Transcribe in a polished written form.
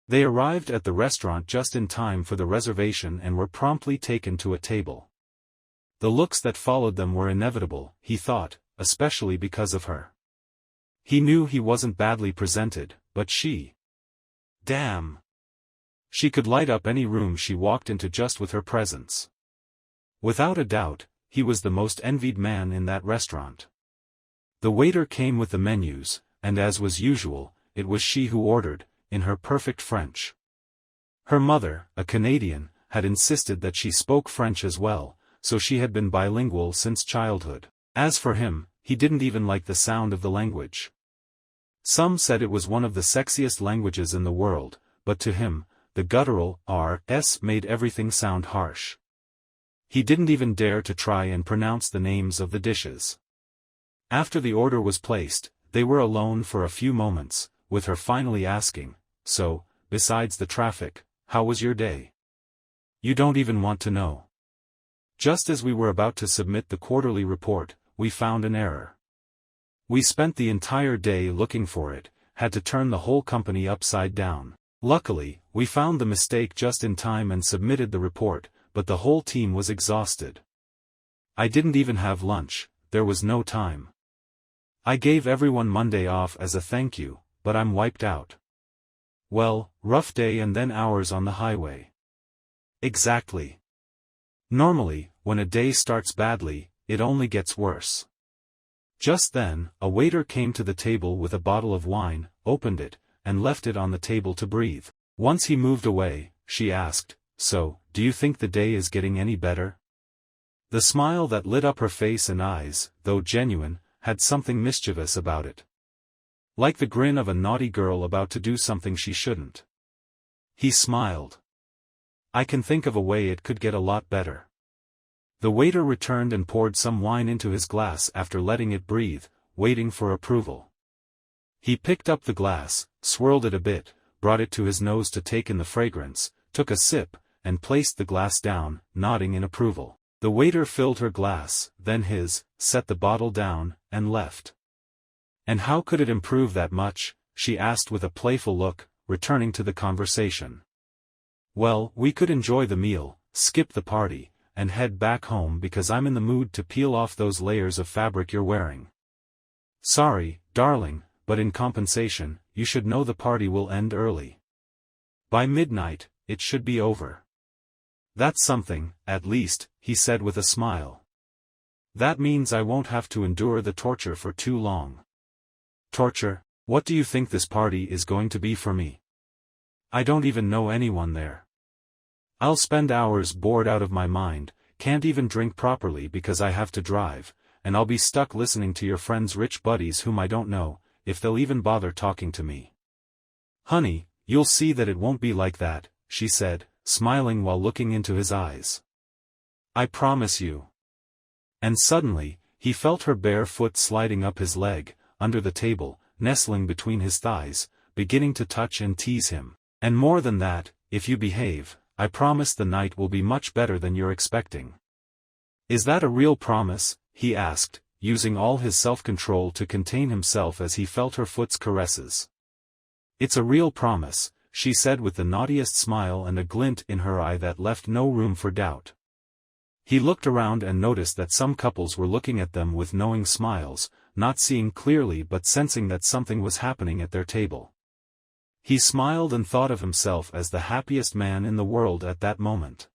They arrived at the restaurant just in time for the reservation and were promptly taken to a table. The looks that followed them were inevitable, he thought, especially because of her. He knew he wasn't badly presented, but she. Damn! She could light up any room she walked into just with her presence. Without a doubt, he was the most envied man in that restaurant. The waiter came with the menus, and as was usual, it was she who ordered, in her perfect French. Her mother, a Canadian, had insisted that she spoke French as well, so she had been bilingual since childhood. As for him, he didn't even like the sound of the language. Some said it was one of the sexiest languages in the world, but to him, the guttural R's made everything sound harsh. He didn't even dare to try and pronounce the names of the dishes. After the order was placed, they were alone for a few moments, with her finally asking, "So, besides the traffic, how was your day?" "You don't even want to know." "Just as we were about to submit the quarterly report, we found an error. We spent the entire day looking for it, had to turn the whole company upside down. Luckily, we found the mistake just in time and submitted the report, but the whole team was exhausted. I didn't even have lunch, there was no time. I gave everyone Monday off as a thank you, but I'm wiped out." "Well, rough day and then hours on the highway." "Exactly. Normally, when a day starts badly, it only gets worse." Just then, a waiter came to the table with a bottle of wine, opened it, and left it on the table to breathe. Once he moved away, she asked, "So, do you think the day is getting any better?" The smile that lit up her face and eyes, though genuine, had something mischievous about it. Like the grin of a naughty girl about to do something she shouldn't. He smiled. "I can think of a way it could get a lot better." The waiter returned and poured some wine into his glass after letting it breathe, waiting for approval. He picked up the glass, swirled it a bit, brought it to his nose to take in the fragrance, took a sip, and placed the glass down, nodding in approval. The waiter filled her glass, then his, set the bottle down, and left. "And how could it improve that much?" she asked with a playful look, returning to the conversation. "Well, we could enjoy the meal, skip the party, and head back home because I'm in the mood to peel off those layers of fabric you're wearing. Sorry, darling, but in compensation, you should know the party will end early. By midnight, it should be over." "That's something, at least," he said with a smile. "That means I won't have to endure the torture for too long." "Torture? What do you think this party is going to be for me? I don't even know anyone there. I'll spend hours bored out of my mind, can't even drink properly because I have to drive, and I'll be stuck listening to your friends' rich buddies whom I don't know, if they'll even bother talking to me." "Honey, you'll see that it won't be like that," she said, smiling while looking into his eyes. "I promise you." And suddenly, he felt her bare foot sliding up his leg, under the table, nestling between his thighs, beginning to touch and tease him. "And more than that, if you behave, I promise the night will be much better than you're expecting." "Is that a real promise?" he asked, using all his self-control to contain himself as he felt her foot's caresses. "It's a real promise," she said with the naughtiest smile and a glint in her eye that left no room for doubt. He looked around and noticed that some couples were looking at them with knowing smiles, not seeing clearly but sensing that something was happening at their table. He smiled and thought of himself as the happiest man in the world at that moment.